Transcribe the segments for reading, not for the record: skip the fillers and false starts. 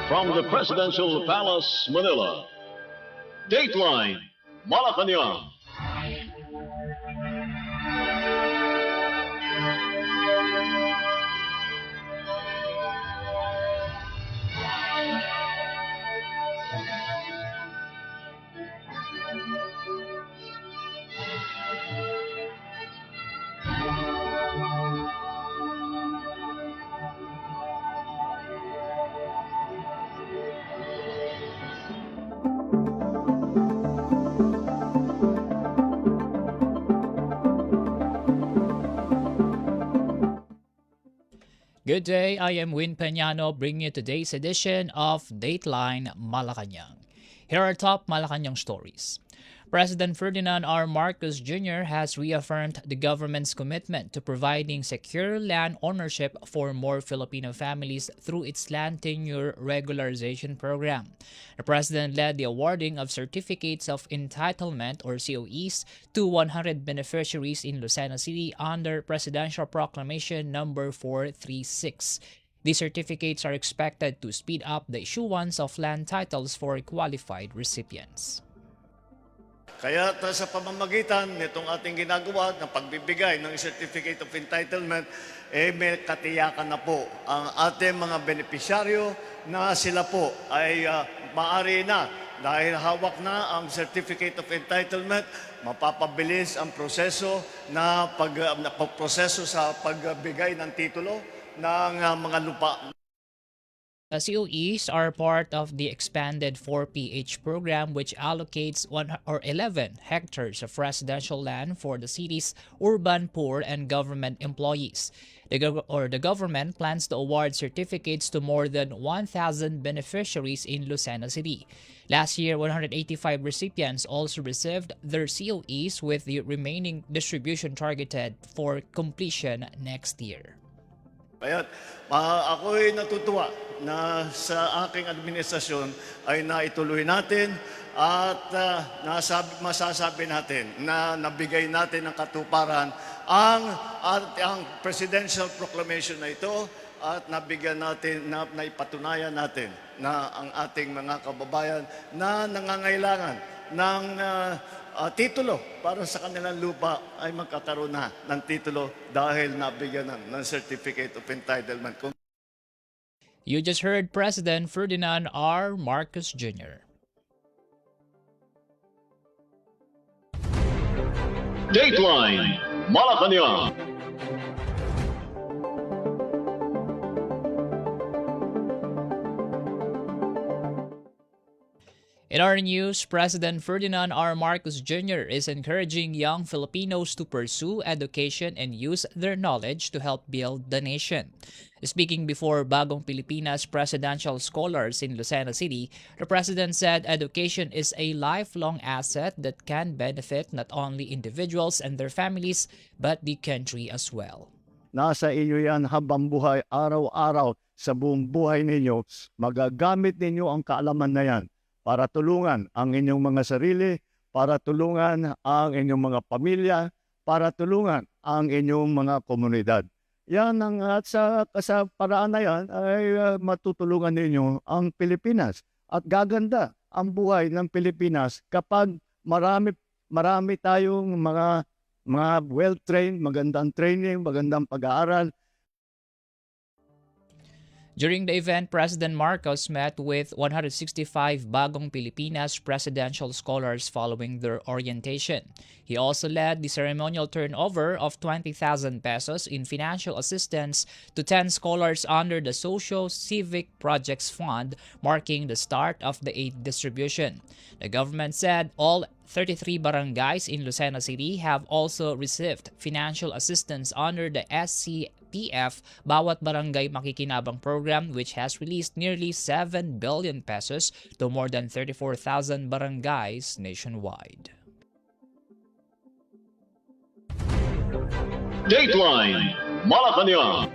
From the Presidential Palace, Manila, Dateline Malacañang. Good day, I am Win Peñano bringing you today's edition of Dateline Malacañang. Here are top Malacañang stories. President Ferdinand R. Marcos Jr. has reaffirmed the government's commitment to providing secure land ownership for more Filipino families through its land tenure regularization program. The president led the awarding of certificates of entitlement or COEs to 100 beneficiaries in Lucena City under Presidential Proclamation Number 436. These certificates are expected to speed up the issuance of land titles for qualified recipients. Kaya sa pamamagitan nitong ating ginagawa ng pagbibigay ng Certificate of Entitlement, may katiyakan na po ang ating mga benepisyaryo na sila po ay maaari na dahil hawak na ang Certificate of Entitlement, mapapabilis ang proseso sa pagbigay ng titulo ng mga lupa. The COEs are part of the expanded 4PH program, which allocates 11 hectares of residential land for the city's urban poor and government employees. The government plans to award certificates to more than 1,000 beneficiaries in Lucena City. Last year, 185 recipients also received their COEs, with the remaining distribution targeted for completion next year. Kaya ako'y natutuwa na sa aking administrasyon ay naituloy natin at masasabi natin na nabigay natin ng katuparan ang Presidential Proclamation na ito at nabigyan natin, naipatunayan natin na ang ating mga kababayan na nangangailangan ng titulo para sa kanilang lupa ay magkakaroon na ng titulo dahil nabigyan ng Certificate of Entitlement. You just heard President Ferdinand R. Marcos Jr. Dateline Malacañang. In our news, President Ferdinand R. Marcos Jr. is encouraging young Filipinos to pursue education and use their knowledge to help build the nation. Speaking before Bagong Pilipinas presidential scholars in Lucena City, the president said education is a lifelong asset that can benefit not only individuals and their families, but the country as well. Nasa inyo yan habang buhay, araw-araw sa buong buhay ninyo, magagamit ninyo ang kaalaman na yan para tulungan ang inyong mga sarili, para tulungan ang inyong mga pamilya, para tulungan ang inyong mga komunidad. Yan ang at sa paraan na yan ay matutulungan ninyo ang Pilipinas. At gaganda ang buhay ng Pilipinas kapag marami tayong mga well-trained, magandang training, magandang pag-aaral. During the event, President Marcos met with 165 Bagong Pilipinas presidential scholars following their orientation. He also led the ceremonial turnover of 20,000 pesos in financial assistance to 10 scholars under the Socio-Civic Projects Fund, marking the start of the aid distribution. The government said all 33 barangays in Lucena City have also received financial assistance under the SCPF Bawat Barangay Makikinabang program, which has released nearly 7 billion pesos to more than 34,000 barangays nationwide. Dateline Malacañang.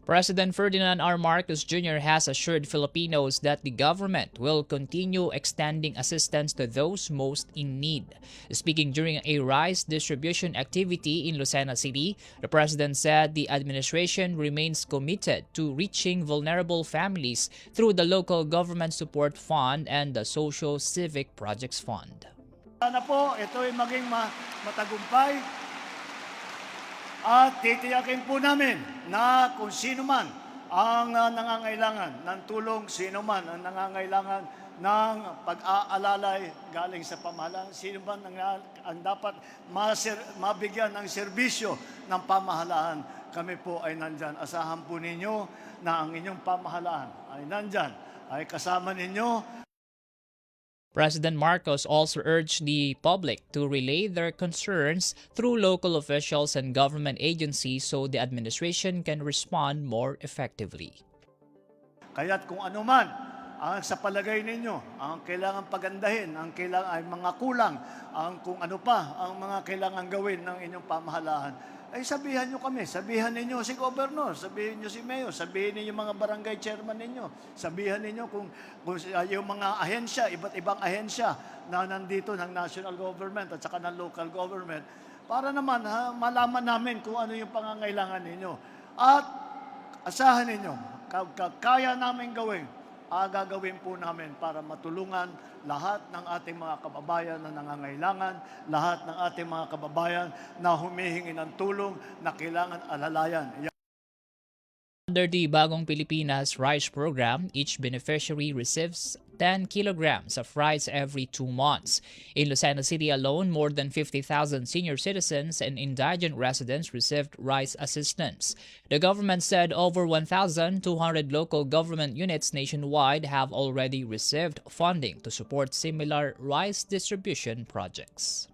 President Ferdinand R. Marcos Jr. has assured Filipinos that the government will continue extending assistance to those most in need. Speaking during a rice distribution activity in Lucena City, the president said the administration remains committed to reaching vulnerable families through the Local Government Support Fund and the Social Civic Projects Fund. Sana po ito ay maging matagumpay at titiyakin po namin na kung sino man ang nangangailangan ng tulong, sino man ang nangangailangan ng pag-aalalay galing sa pamahalaan, sino man ang dapat mabigyan ng serbisyo ng pamahalaan, kami po ay nandyan. Asahan po ninyo na ang inyong pamahalaan ay nandyan, ay kasama ninyo. President Marcos also urged the public to relay their concerns through local officials and government agencies so the administration can respond more effectively. Kaya't kung ano man ang sa palagay ninyo, ang kailangan pagandahin, ang kailangan ay mga kulang, ang kung ano pa ang mga kailangan gawin ng inyong pamahalaan, ay sabihan nyo kami, sabihan ninyo si Gobernador, sabihin nyo si Mayor, sabihin ninyo mga barangay chairman ninyo, sabihan ninyo kung yung mga ahensya, iba't ibang ahensya na nandito ng national government at saka ng local government, para naman malaman namin kung ano yung pangangailangan ninyo. At asahan ninyo, kaya namin gawin, gagawin po namin para matulungan lahat ng ating mga kababayan na nangangailangan, lahat ng ating mga kababayan na humihingi ng tulong na kailangan alalayan. Under the Bagong Pilipinas Rice Program, each beneficiary receives 10 kilograms of rice every 2 months. In Lucena City alone, more than 50,000 senior citizens and indigent residents received rice assistance. The government said over 1,200 local government units nationwide have already received funding to support similar rice distribution projects.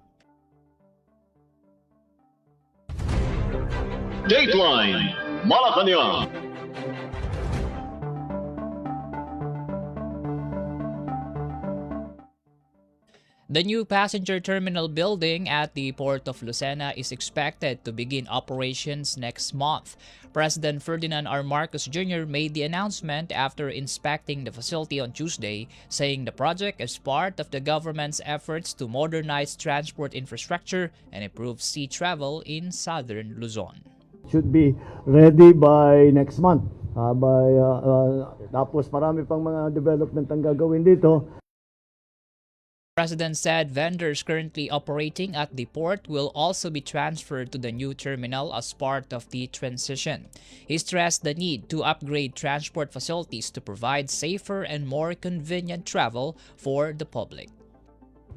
Dateline Malacañang. The new passenger terminal building at the Port of Lucena is expected to begin operations next month. President Ferdinand R. Marcos Jr. made the announcement after inspecting the facility on Tuesday, saying the project is part of the government's efforts to modernize transport infrastructure and improve sea travel in southern Luzon. Should be ready by next month. Tapos marami pang mga development ang gagawin dito. The president said vendors currently operating at the port will also be transferred to the new terminal as part of the transition. He stressed the need to upgrade transport facilities to provide safer and more convenient travel for the public.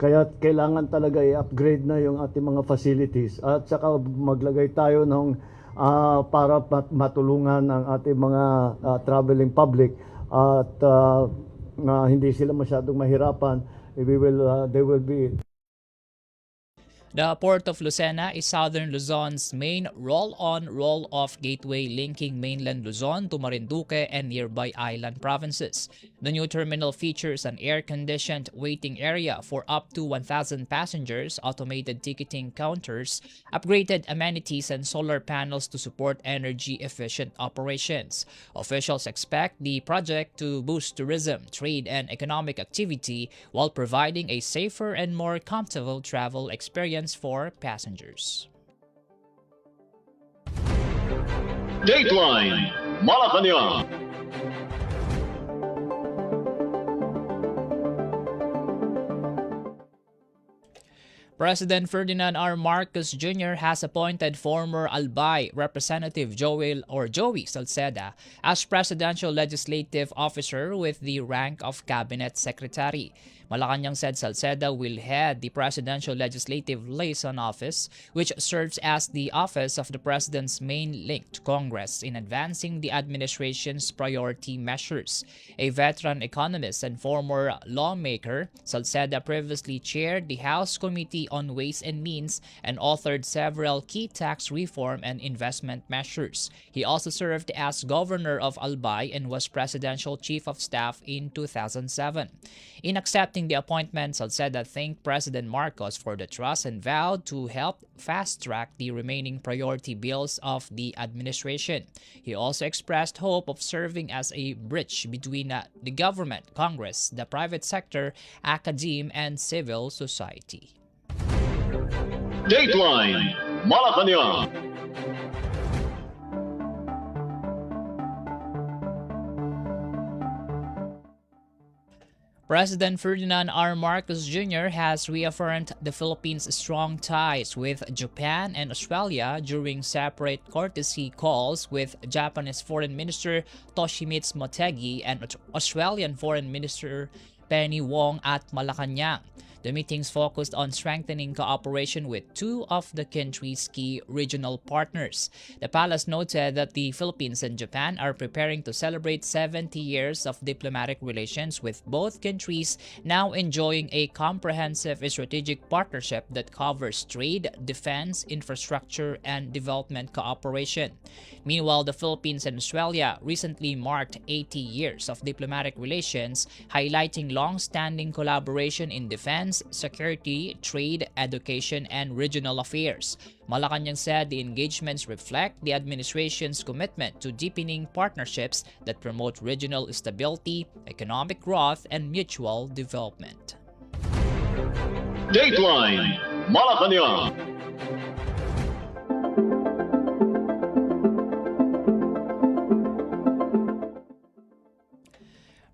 Kaya kailangan talaga i-upgrade na yung ating mga facilities at saka maglagay tayo ng para matulungan ang ating mga traveling public at hindi sila masyadong mahirapan. They will be. The Port of Lucena is southern Luzon's main roll-on, roll-off gateway linking mainland Luzon to Marinduque and nearby island provinces. The new terminal features an air-conditioned waiting area for up to 1,000 passengers, automated ticketing counters, upgraded amenities, and solar panels to support energy-efficient operations. Officials expect the project to boost tourism, trade, and economic activity while providing a safer and more comfortable travel experience for passengers. Dateline Malacañang. President Ferdinand R. Marcos Jr. has appointed former Albay Representative Joey Salceda as Presidential Legislative Officer with the rank of Cabinet Secretary. Malacañang said Salceda will head the Presidential Legislative Liaison Office, which serves as the office of the President's main link to Congress in advancing the administration's priority measures. A veteran economist and former lawmaker, Salceda previously chaired the House Committee Committee on Ways and Means and authored several key tax reform and investment measures. He also served as governor of Albay and was presidential chief of staff in 2007. In accepting the appointment, Salceda thanked President Marcos for the trust and vowed to help fast-track the remaining priority bills of the administration. He also expressed hope of serving as a bridge between the government, Congress, the private sector, academe, and civil society. Dateline Malacañang. President Ferdinand R. Marcos Jr. has reaffirmed the Philippines' strong ties with Japan and Australia during separate courtesy calls with Japanese Foreign Minister Toshimitsu Motegi and Australian Foreign Minister Penny Wong at Malacañang. The meetings focused on strengthening cooperation with two of the country's key regional partners. The palace noted that the Philippines and Japan are preparing to celebrate 70 years of diplomatic relations, with both countries now enjoying a comprehensive strategic partnership that covers trade, defense, infrastructure, and development cooperation. Meanwhile, the Philippines and Australia recently marked 80 years of diplomatic relations, highlighting long-standing collaboration in defense, security, trade, education, and regional affairs. Malacañang said the engagements reflect the administration's commitment to deepening partnerships that promote regional stability, economic growth, and mutual development. Dateline Malacañang.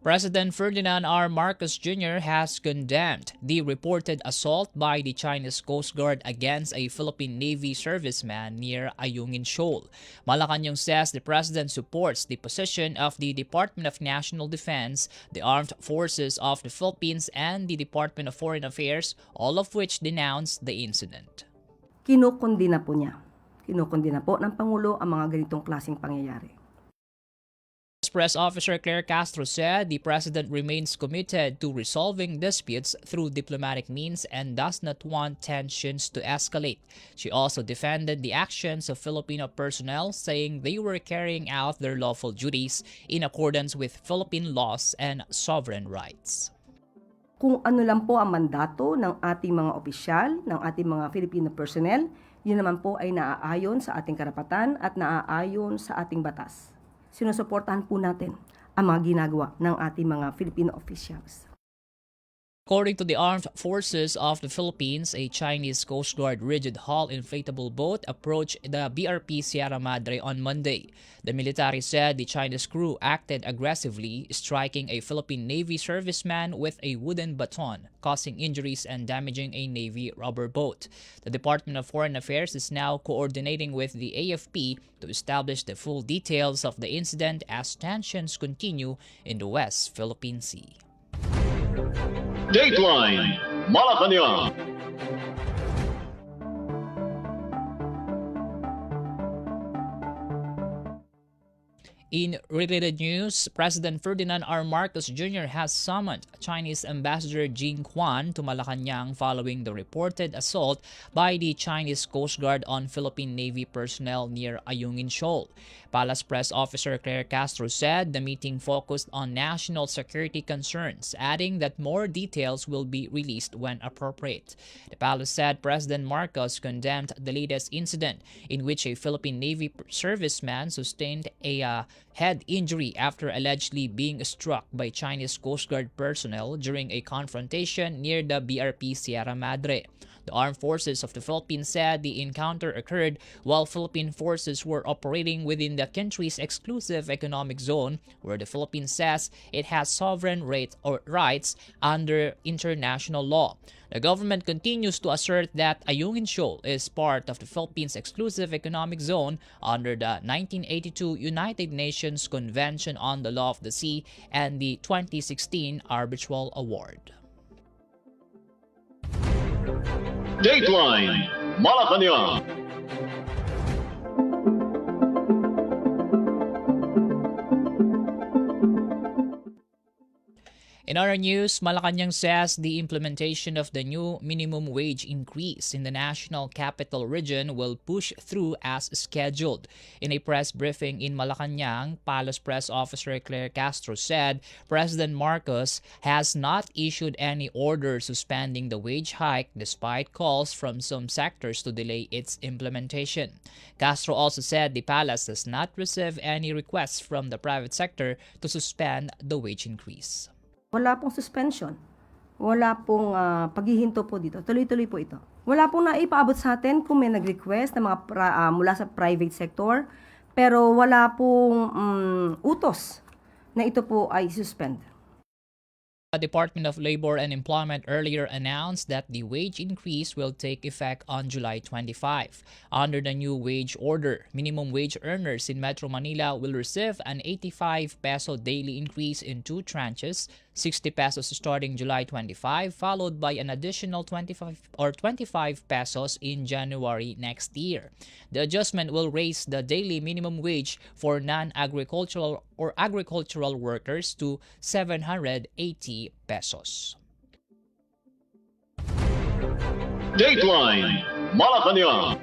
President Ferdinand R. Marcos Jr. has condemned the reported assault by the Chinese Coast Guard against a Philippine Navy serviceman near Ayungin Shoal. Malacañang says the president supports the position of the Department of National Defense, the Armed Forces of the Philippines, and the Department of Foreign Affairs, all of which denounced the incident. Kinukundina po niya. Kinukundina po ng Pangulo ang mga ganitong klaseng pangyayari. Press Officer Claire Castro said the president remains committed to resolving disputes through diplomatic means and does not want tensions to escalate. She also defended the actions of Filipino personnel, saying they were carrying out their lawful duties in accordance with Philippine laws and sovereign rights. Kung ano lang po ang mandato ng ating mga opisyal, ng ating mga Filipino personnel, yun naman po ay naaayon sa ating karapatan at naaayon sa ating batas. Sinusuportahan po natin ang mga ginagawa ng ating mga Filipino officials. According to the Armed Forces of the Philippines, a Chinese Coast Guard rigid hull inflatable boat approached the BRP Sierra Madre on Monday. The military said the Chinese crew acted aggressively, striking a Philippine Navy serviceman with a wooden baton, causing injuries and damaging a Navy rubber boat. The Department of Foreign Affairs is now coordinating with the AFP to establish the full details of the incident as tensions continue in the West Philippine Sea. Dateline Malacañang. In related news, President Ferdinand R. Marcos Jr. has summoned Chinese Ambassador Jing Quan to Malacañang following the reported assault by the Chinese Coast Guard on Philippine Navy personnel near Ayungin Shoal. Palace Press Officer Claire Castro said the meeting focused on national security concerns, adding that more details will be released when appropriate. The palace said President Marcos condemned the latest incident in which a Philippine Navy serviceman sustained a head injury after allegedly being struck by Chinese Coast Guard personnel during a confrontation near the BRP Sierra Madre. The Armed Forces of the Philippines said the encounter occurred while Philippine forces were operating within the country's exclusive economic zone, where the Philippines says it has sovereign rights under international law. The government continues to assert that Ayungin Shoal is part of the Philippines' exclusive economic zone under the 1982 United Nations Convention on the Law of the Sea and the 2016 Arbitral Award. Dateline Malacañang. In other news, Malacañang says the implementation of the new minimum wage increase in the National Capital Region will push through as scheduled. In a press briefing in Malacañang, Palace Press Officer Claire Castro said President Marcos has not issued any order suspending the wage hike despite calls from some sectors to delay its implementation. Castro also said the palace has not received any requests from the private sector to suspend the wage increase. Wala pong suspension. Wala pong paghihinto po dito. Tuloy-tuloy po ito. Wala pong naipaabot sa atin kung may nag-request na mga mula sa private sector, pero wala pong utos na ito po ay suspend. The Department of Labor and Employment earlier announced that the wage increase will take effect on July 25. Under the new wage order, minimum wage earners in Metro Manila will receive an 85 peso daily increase in two tranches, 60 pesos starting July 25, followed by an additional 25 pesos in January next year. The adjustment will raise the daily minimum wage for non-agricultural or agricultural workers to 780 pesos. Dateline Malacañang.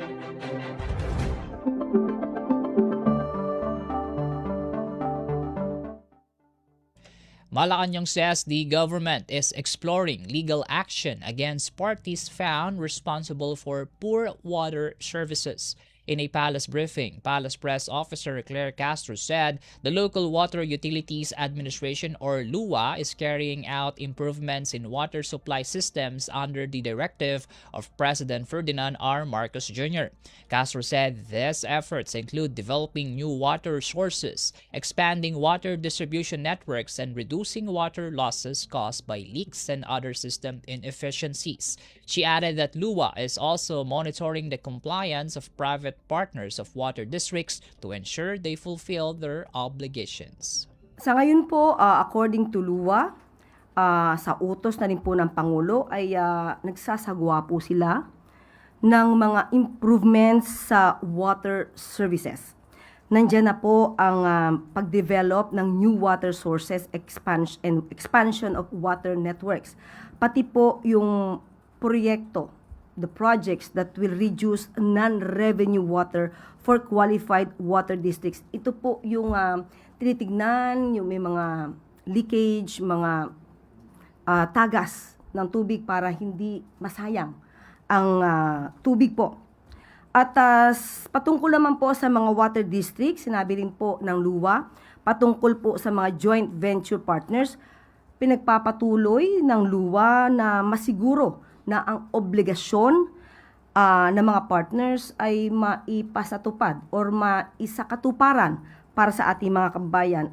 Malacañang says the government is exploring legal action against parties found responsible for poor water services. In a palace briefing, Palace Press Officer Claire Castro said the Local Water Utilities Administration or LUA is carrying out improvements in water supply systems under the directive of President Ferdinand R. Marcos Jr. Castro said these efforts include developing new water sources, expanding water distribution networks, and reducing water losses caused by leaks and other system inefficiencies. She added that LUA is also monitoring the compliance of private partners of water districts to ensure they fulfill their obligations. Sa ngayon po, according to LUA, sa utos na rin po ng Pangulo ay nagsasagawa po sila ng mga improvements sa water services. Nandiyan na po ang pag-develop ng new water sources, expansion of water networks. Pati po yung proyekto, the projects that will reduce non-revenue water for qualified water districts. Ito po yung tinitignan, yung may mga leakage, mga tagas ng tubig para hindi masayang ang tubig po. At patungkol naman po sa mga water districts, sinabi rin po ng LUA, patungkol po sa mga joint venture partners, pinagpapatuloy ng LUA na masiguro na ang obligasyon ng mga partners ay maipasatupad or maisakatuparan para sa ating mga kababayan.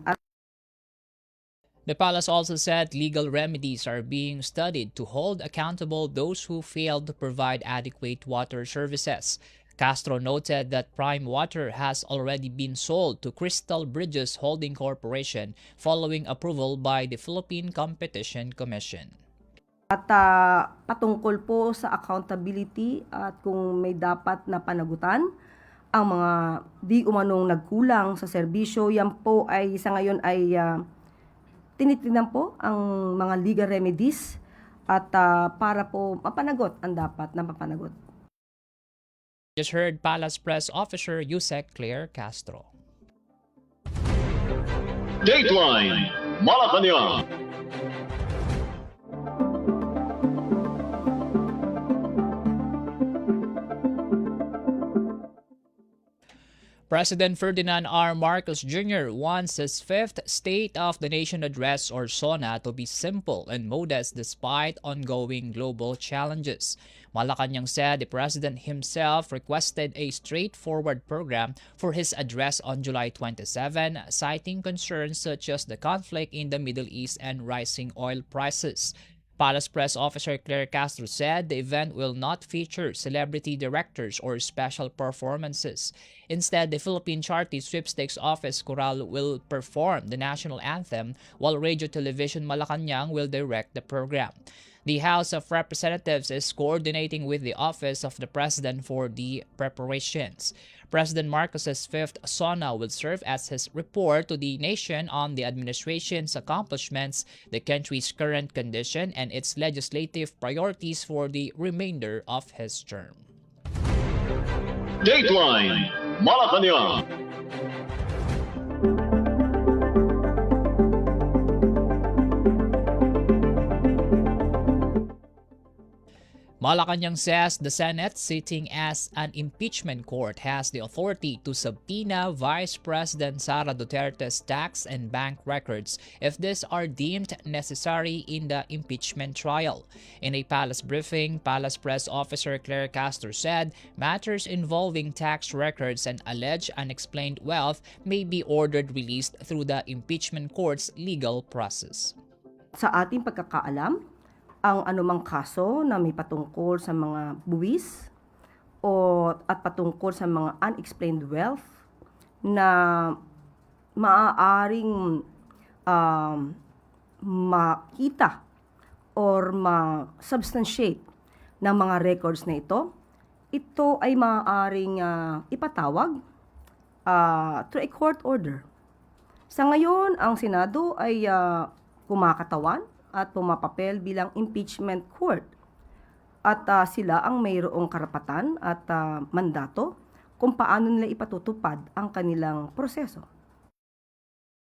The palace also said legal remedies are being studied to hold accountable those who failed to provide adequate water services. Castro noted that Prime Water has already been sold to Crystal Bridges Holding Corporation following approval by the Philippine Competition Commission. At patungkol po sa accountability at kung may dapat na panagutan ang mga di umanong nagkulang sa serbisyo, yan po ay sa ngayon ay tinitignan po ang mga legal remedies at para po mapanagot ang dapat na mapanagot. Just heard Palace Press Officer Yusek Claire Castro. Dateline Malacañang. President Ferdinand R. Marcos Jr. wants his fifth State of the Nation address or SONA to be simple and modest despite ongoing global challenges. Malacañang said the president himself requested a straightforward program for his address on July 27, citing concerns such as the conflict in the Middle East and rising oil prices. Palace Press Officer Claire Castro said the event will not feature celebrity directors or special performances. Instead, the Philippine Charity Sweepstakes Office Coral will perform the national anthem while Radio Television Malacañang will direct the program. The House of Representatives is coordinating with the Office of the President for the preparations. President Marcos's fifth SONA will serve as his report to the nation on the administration's accomplishments, the country's current condition, and its legislative priorities for the remainder of his term. Dateline Malacañang. Malacañang says the Senate, sitting as an impeachment court, has the authority to subpoena Vice President Sara Duterte's tax and bank records if these are deemed necessary in the impeachment trial. In a palace briefing, Palace Press Officer Claire Castro said matters involving tax records and alleged unexplained wealth may be ordered released through the impeachment court's legal process. Sa ating pagkakaalam, ang anumang kaso na may patungkol sa mga buwis at patungkol sa mga unexplained wealth na maaaring makita or ma-substantiate ng mga records na ito ay maaaring ipatawag through a court order. Sa ngayon, ang Senado ay kumakatawan at pumapapel bilang impeachment court. At sila ang mayroong karapatan at mandato kung paano nila ipatutupad ang kanilang proseso.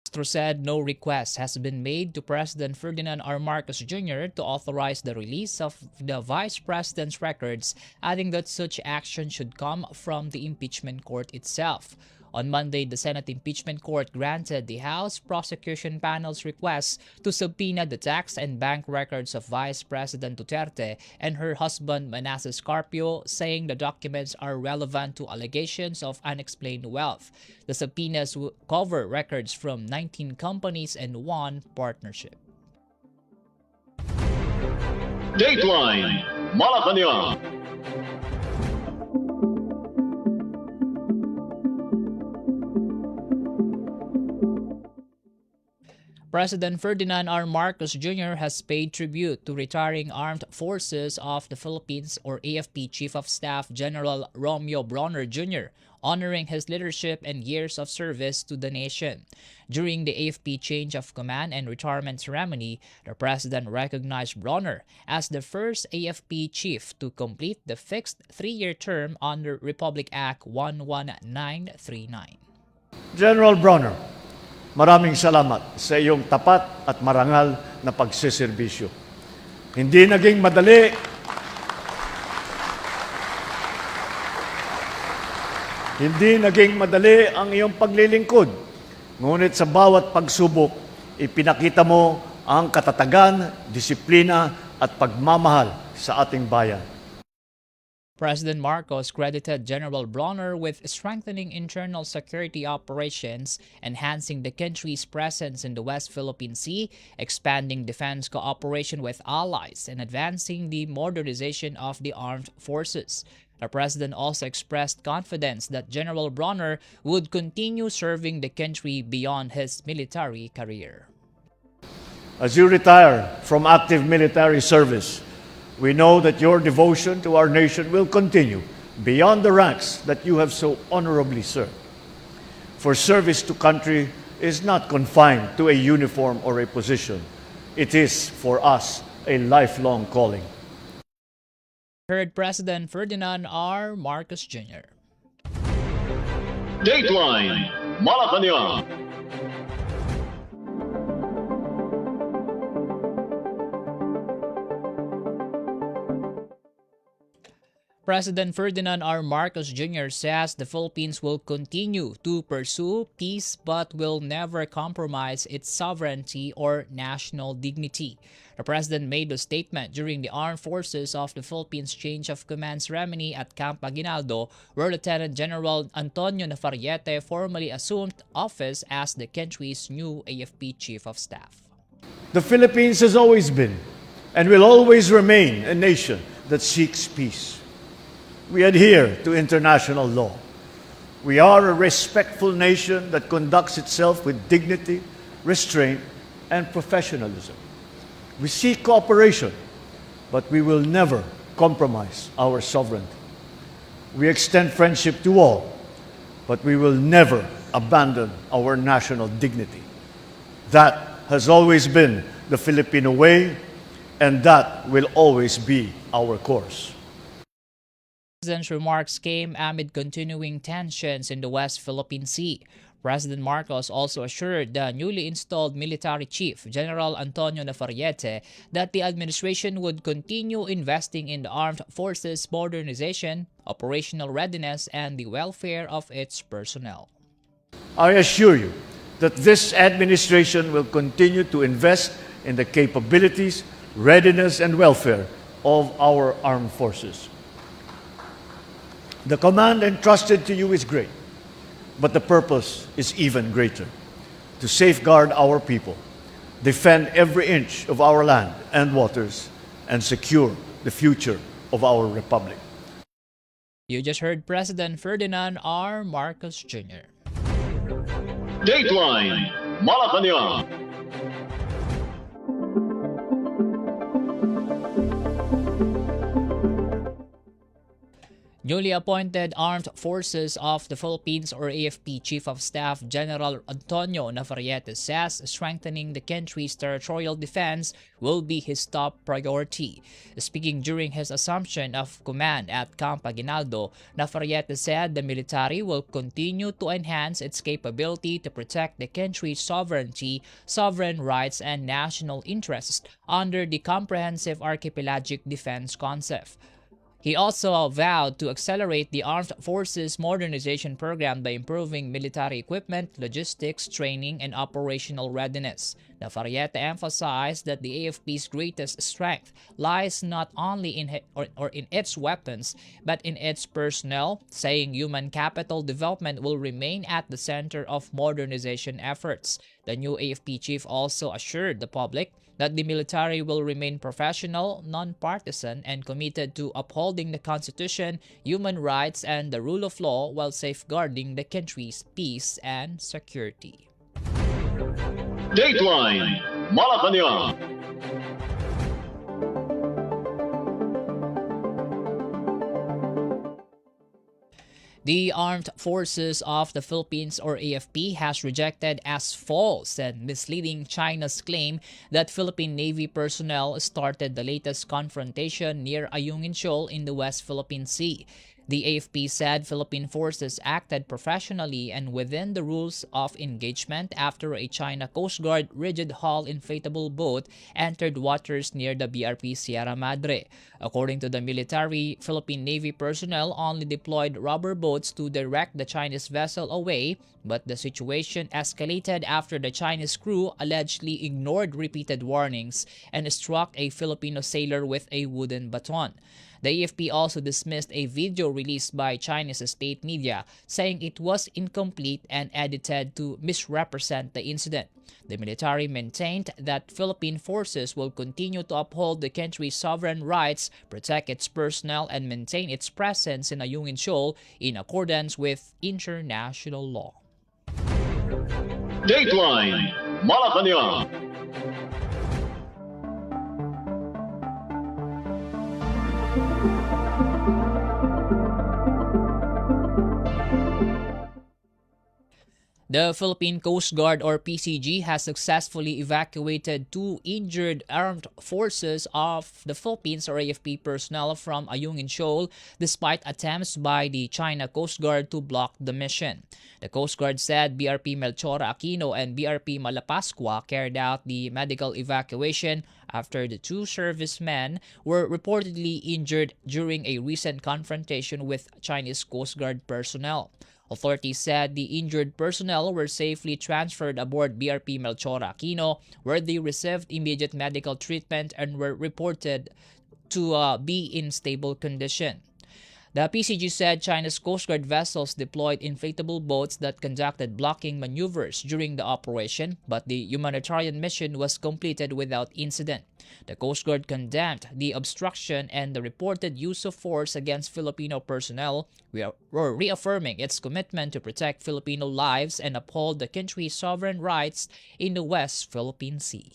Castro said no request has been made to President Ferdinand R. Marcos Jr. to authorize the release of the Vice President's records, adding that such action should come from the impeachment court itself. On Monday, the Senate Impeachment Court granted the House Prosecution Panel's request to subpoena the tax and bank records of Vice President Duterte and her husband Manasseh Carpio, saying the documents are relevant to allegations of unexplained wealth. The subpoenas will cover records from 19 companies and one partnership. Dateline Malacañang. President Ferdinand R. Marcos Jr. has paid tribute to retiring Armed Forces of the Philippines or AFP Chief of Staff General Romeo Bronner Jr., honoring his leadership and years of service to the nation. During the AFP change of command and retirement ceremony, the President recognized Bronner as the first AFP chief to complete the fixed 3-year term under Republic Act 11939. General Bronner, maraming salamat sa iyong tapat at marangal na pagsiservisyo. Hindi naging madali ang iyong paglilingkod. Ngunit sa bawat pagsubok, ipinakita mo ang katatagan, disiplina at pagmamahal sa ating bayan. President Marcos credited General Bronner with strengthening internal security operations, enhancing the country's presence in the West Philippine Sea, expanding defense cooperation with allies, and advancing the modernization of the armed forces. The President also expressed confidence that General Bronner would continue serving the country beyond his military career. As you retire from active military service, we know that your devotion to our nation will continue beyond the ranks that you have so honorably served. For service to country is not confined to a uniform or a position. It is, for us, a lifelong calling. Heard President Ferdinand R. Marcos Jr. Dateline Malacañang. President Ferdinand R. Marcos Jr. says the Philippines will continue to pursue peace but will never compromise its sovereignty or national dignity. The President made the statement during the Armed Forces of the Philippines Change of Command ceremony at Camp Aguinaldo, where Lieutenant General Antonio Navarrete formally assumed office as the country's new AFP Chief of Staff. The Philippines has always been and will always remain a nation that seeks peace. We adhere to international law. We are a respectful nation that conducts itself with dignity, restraint, and professionalism. We seek cooperation but we will never compromise our sovereignty. We extend friendship to all, but we will never abandon our national dignity. That has always been the Filipino way, and that will always be our course. The President's remarks came amid continuing tensions in the West Philippine Sea. President Marcos also assured the newly installed military chief, General Antonio Nafariete, that the administration would continue investing in the armed forces modernization, operational readiness, and the welfare of its personnel. I assure you that this administration will continue to invest in the capabilities, readiness, and welfare of our armed forces. The command entrusted to you is great, but the purpose is even greater: to safeguard our people, defend every inch of our land and waters, and secure the future of our republic. You just heard President Ferdinand R. Marcos Jr. Dateline Malacañang. Newly appointed Armed Forces of the Philippines or AFP Chief of Staff General Antonio Nafariete says strengthening the country's territorial defense will be his top priority. Speaking during his assumption of command at Camp Aguinaldo, Nafariete said the military will continue to enhance its capability to protect the country's sovereignty, sovereign rights, and national interests under the Comprehensive Archipelagic Defense Concept. He also vowed to accelerate the Armed Forces Modernization Program by improving military equipment, logistics, training, and operational readiness. Nafariete emphasized that the AFP's greatest strength lies not only in its weapons, but in its personnel, saying human capital development will remain at the center of modernization efforts. The new AFP chief also assured the public that the military will remain professional, non-partisan, and committed to upholding the Constitution, human rights, and the rule of law while safeguarding the country's peace and security. Dateline Malacañang. The Armed Forces of the Philippines or AFP has rejected as false and misleading China's claim that Philippine Navy personnel started the latest confrontation near Ayungin Shoal in the West Philippine Sea. The AFP said Philippine forces acted professionally and within the rules of engagement after a China Coast Guard rigid hull inflatable boat entered waters near the BRP Sierra Madre. According to the military, Philippine Navy personnel only deployed rubber boats to direct the Chinese vessel away, but the situation escalated after the Chinese crew allegedly ignored repeated warnings and struck a Filipino sailor with a wooden baton. The AFP also dismissed a video released by Chinese state media, saying it was incomplete and edited to misrepresent the incident. The military maintained that Philippine forces will continue to uphold the country's sovereign rights, protect its personnel, and maintain its presence in Ayungin Shoal in accordance with international law. Dateline Malacañang. The Philippine Coast Guard or PCG has successfully evacuated 2 injured armed forces of the Philippines or AFP personnel from Ayungin Shoal despite attempts by the China Coast Guard to block the mission. The Coast Guard said BRP Melchora Aquino and BRP Malapascua carried out the medical evacuation after the 2 servicemen were reportedly injured during a recent confrontation with Chinese Coast Guard personnel. Authorities said the injured personnel were safely transferred aboard BRP Melchora Aquino, where they received immediate medical treatment and were reported to be in stable condition. The PCG said China's Coast Guard vessels deployed inflatable boats that conducted blocking maneuvers during the operation, but the humanitarian mission was completed without incident. The Coast Guard condemned the obstruction and the reported use of force against Filipino personnel, reaffirming its commitment to protect Filipino lives and uphold the country's sovereign rights in the West Philippine Sea.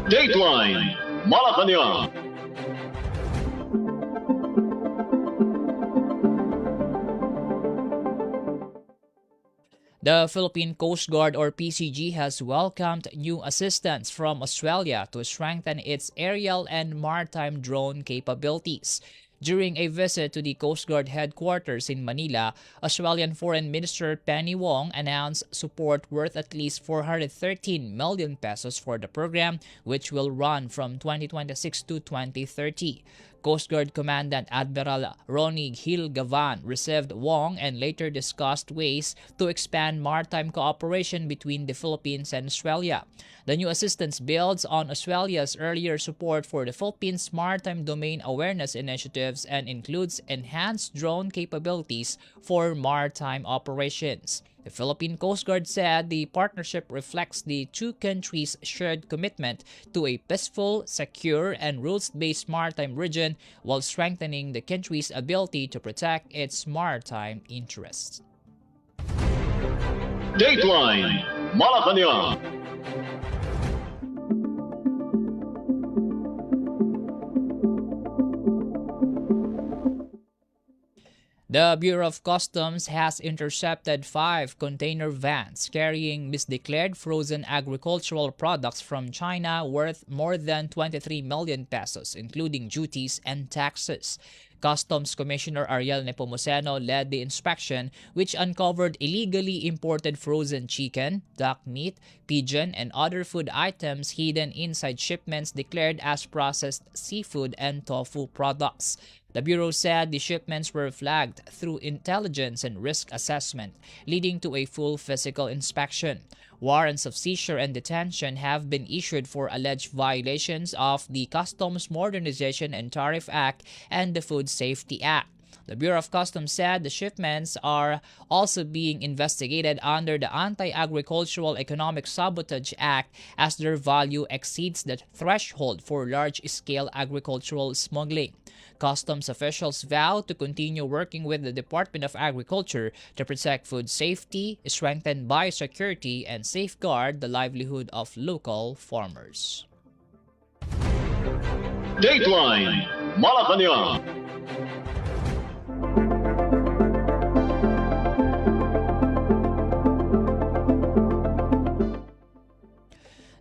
Dateline Malacañang. The Philippine Coast Guard or PCG has welcomed new assistance from Australia to strengthen its aerial and maritime drone capabilities. During a visit to the Coast Guard headquarters in Manila, Australian Foreign Minister Penny Wong announced support worth at least 413 million pesos for the program, which will run from 2026 to 2030. Coast Guard Commandant Admiral Ronnie Hill Gavan received Wong and later discussed ways to expand maritime cooperation between the Philippines and Australia. The new assistance builds on Australia's earlier support for the Philippines' maritime domain awareness initiatives and includes enhanced drone capabilities for maritime operations. The Philippine Coast Guard said the partnership reflects the two countries' shared commitment to a peaceful, secure, and rules-based maritime region while strengthening the country's ability to protect its maritime interests. Dateline Malacañang. The Bureau of Customs has intercepted 5 container vans carrying misdeclared frozen agricultural products from China worth more than 23 million pesos, including duties and taxes. Customs Commissioner Ariel Nepomuceno led the inspection, which uncovered illegally imported frozen chicken, duck meat, pigeon, and other food items hidden inside shipments declared as processed seafood and tofu products. The Bureau said the shipments were flagged through intelligence and risk assessment, leading to a full physical inspection. Warrants of seizure and detention have been issued for alleged violations of the Customs Modernization and Tariff Act and the Food Safety Act. The Bureau of Customs said the shipments are also being investigated under the Anti-Agricultural Economic Sabotage Act as their value exceeds the threshold for large-scale agricultural smuggling. Customs officials vow to continue working with the Department of Agriculture to protect food safety, strengthen biosecurity, and safeguard the livelihood of local farmers. Dateline Malacañang.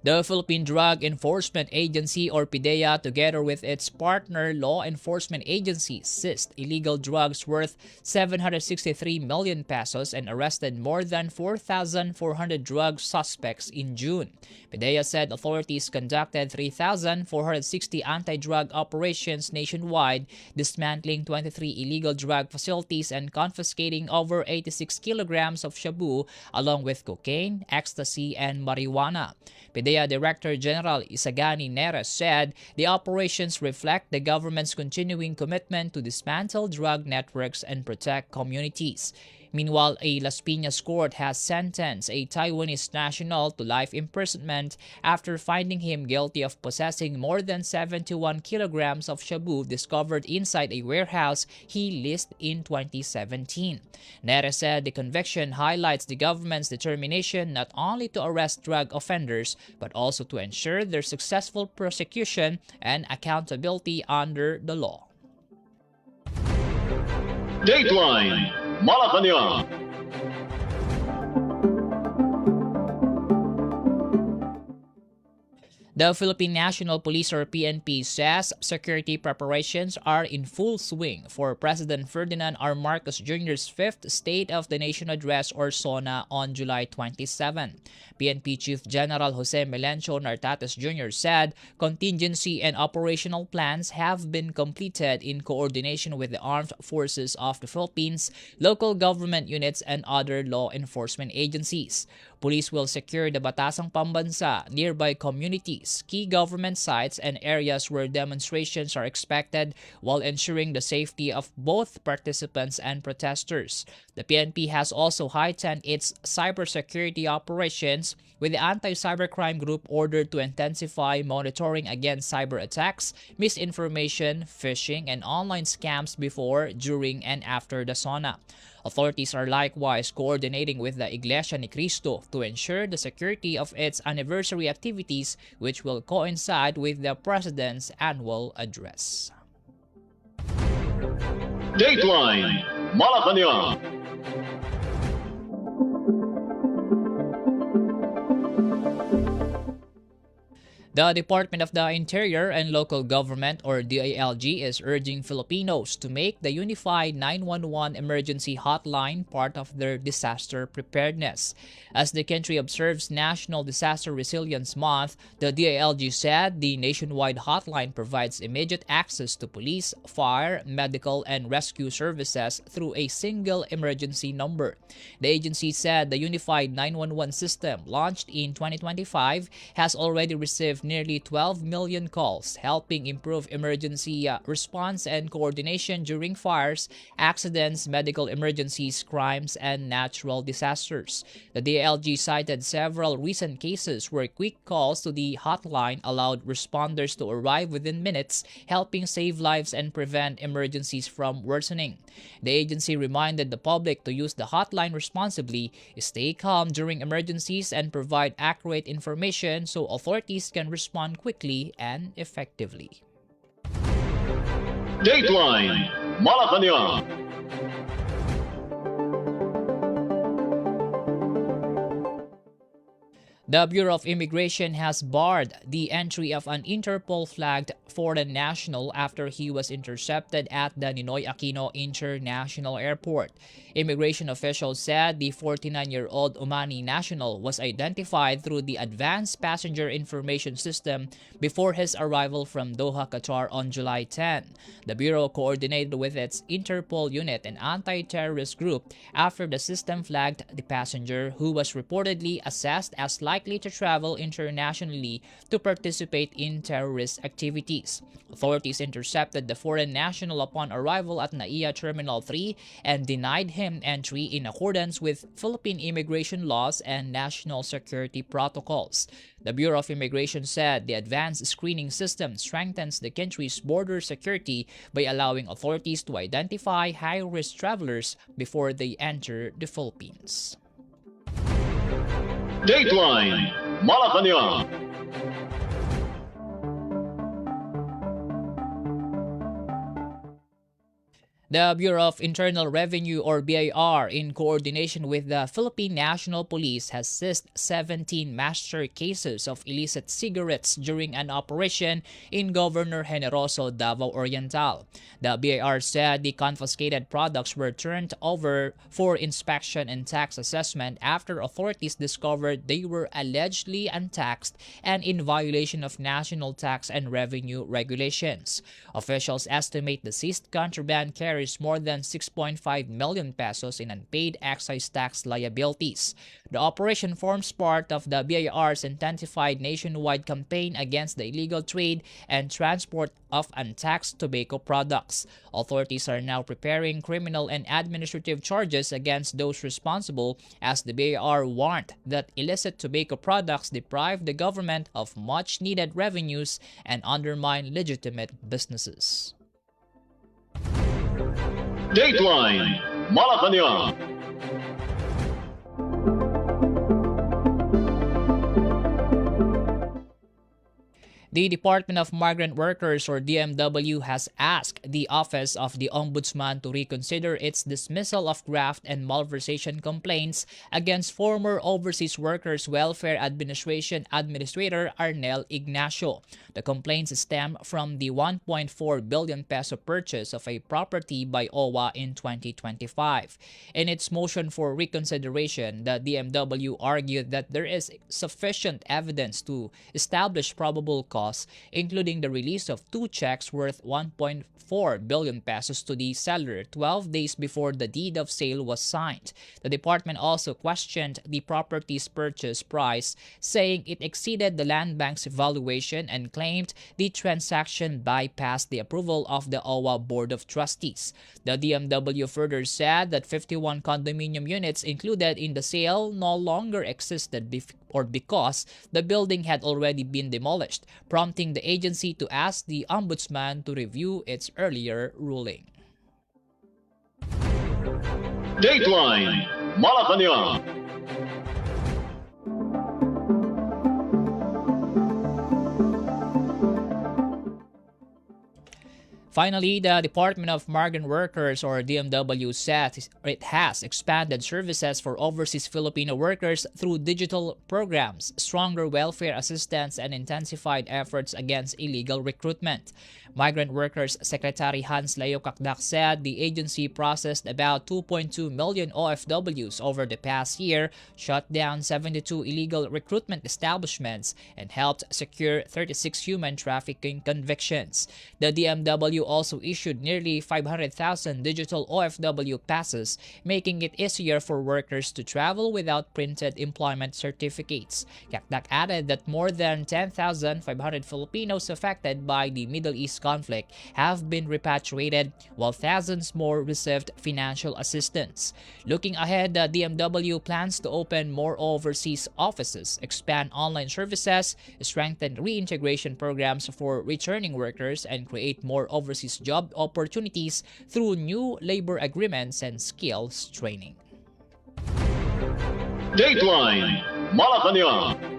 The Philippine Drug Enforcement Agency or PDEA, together with its partner law enforcement agencies, seized illegal drugs worth 763 million pesos and arrested more than 4,400 drug suspects in June. PDEA said authorities conducted 3,460 anti-drug operations nationwide, dismantling 23 illegal drug facilities and confiscating over 86 kilograms of shabu along with cocaine, ecstasy, and marijuana. PDEA Director General Isagani Neres said the operations reflect the government's continuing commitment to dismantle drug networks and protect communities. Meanwhile, a Las Piñas court has sentenced a Taiwanese national to life imprisonment after finding him guilty of possessing more than 71 kilograms of shabu discovered inside a warehouse he leased in 2017. Neres said the conviction highlights the government's determination not only to arrest drug offenders but also to ensure their successful prosecution and accountability under the law. Dateline Malacañang. The Philippine National Police or PNP says security preparations are in full swing for President Ferdinand R. Marcos Jr.'s 5th State of the Nation Address or SONA on July 27. PNP Chief General Jose Melencio Nartates Jr. said contingency and operational plans have been completed in coordination with the Armed Forces of the Philippines, local government units, and other law enforcement agencies. Police will secure the Batasang Pambansa, nearby communities, key government sites, and areas where demonstrations are expected while ensuring the safety of both participants and protesters. The PNP has also heightened its cybersecurity operations, with the Anti-Cybercrime Group ordered to intensify monitoring against cyber attacks, misinformation, phishing, and online scams before, during, and after the SONA. Authorities are likewise coordinating with the Iglesia ni Cristo to ensure the security of its anniversary activities, which will coincide with the President's annual address. Dateline Malacañang. The Department of the Interior and Local Government, or DILG, is urging Filipinos to make the Unified 911 Emergency Hotline part of their disaster preparedness. As the country observes National Disaster Resilience Month, the DILG said the nationwide hotline provides immediate access to police, fire, medical, and rescue services through a single emergency number. The agency said the Unified 911 system, launched in 2025, has already received nearly 12 million calls, helping improve emergency response and coordination during fires, accidents, medical emergencies, crimes, and natural disasters. The DLG cited several recent cases where quick calls to the hotline allowed responders to arrive within minutes, helping save lives and prevent emergencies from worsening. The agency reminded the public to use the hotline responsibly, stay calm during emergencies, and provide accurate information so authorities can respond quickly and effectively. Dateline Malacañang. The Bureau of Immigration has barred the entry of an Interpol-flagged foreign national after he was intercepted at the Ninoy Aquino International Airport. Immigration officials said the 49-year-old Omani national was identified through the Advanced Passenger Information System before his arrival from Doha, Qatar on July 10. The Bureau coordinated with its Interpol unit and anti-terrorist group after the system flagged the passenger, who was reportedly assessed as likely to travel internationally to participate in terrorist activities. Authorities intercepted the foreign national upon arrival at NAIA Terminal 3 and denied him entry in accordance with Philippine immigration laws and national security protocols. The Bureau of Immigration said the advanced screening system strengthens the country's border security by allowing authorities to identify high-risk travelers before they enter the Philippines. Dateline Malacañang. The Bureau of Internal Revenue, or BIR, in coordination with the Philippine National Police, has seized 17 master cases of illicit cigarettes during an operation in Governor Generoso, Davao Oriental. The BIR said the confiscated products were turned over for inspection and tax assessment after authorities discovered they were allegedly untaxed and in violation of national tax and revenue regulations. Officials estimate the seized contraband carries more than 6.5 million pesos in unpaid excise tax liabilities. The operation forms part of the BIR's intensified nationwide campaign against the illegal trade and transport of untaxed tobacco products. Authorities are now preparing criminal and administrative charges against those responsible, as the BIR warned that illicit tobacco products deprive the government of much-needed revenues and undermine legitimate businesses. Dateline Malacañang. The Department of Migrant Workers, or DMW, has asked the Office of the Ombudsman to reconsider its dismissal of graft and malversation complaints against former Overseas Workers Welfare Administration Administrator Arnel Ignacio. The complaints stem from the 1.4 billion peso purchase of a property by OWA in 2025. In its motion for reconsideration, the DMW argued that there is sufficient evidence to establish probable cause, including the release of 2 checks worth 1.4 billion pesos to the seller 12 days before the deed of sale was signed. The department also questioned the property's purchase price, saying it exceeded the land bank's valuation, and claimed the transaction bypassed the approval of the OWA Board of Trustees. The DMW further said that 51 condominium units included in the sale no longer existed because the building had already been demolished, prompting the agency to ask the Ombudsman to review its earlier ruling. Dateline Malacañang. Finally, the Department of Migrant Workers, or DMW, said it has expanded services for overseas Filipino workers through digital programs, stronger welfare assistance, and intensified efforts against illegal recruitment. Migrant Workers Secretary Hans Leo Kakdak said the agency processed about 2.2 million OFWs over the past year, shut down 72 illegal recruitment establishments, and helped secure 36 human trafficking convictions. The DMW also issued nearly 500,000 digital OFW passes, making it easier for workers to travel without printed employment certificates. Kakdak added that more than 10,500 Filipinos affected by the Middle East conflict have been repatriated, while thousands more received financial assistance. Looking ahead, the DMW plans to open more overseas offices, expand online services, strengthen reintegration programs for returning workers, and create more overseas job opportunities through new labor agreements and skills training. Dateline Malacañang.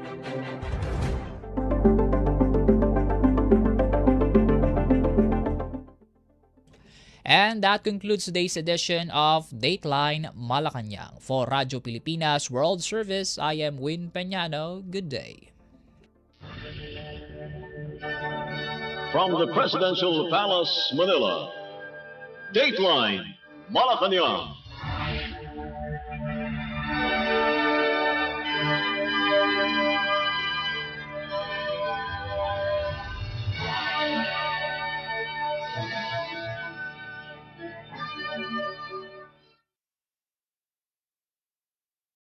And that concludes today's edition of Dateline Malacañang. For Radyo Pilipinas World Service, I am Win Peñano. Good day. From the Presidential Palace, Manila. Dateline Malacañang.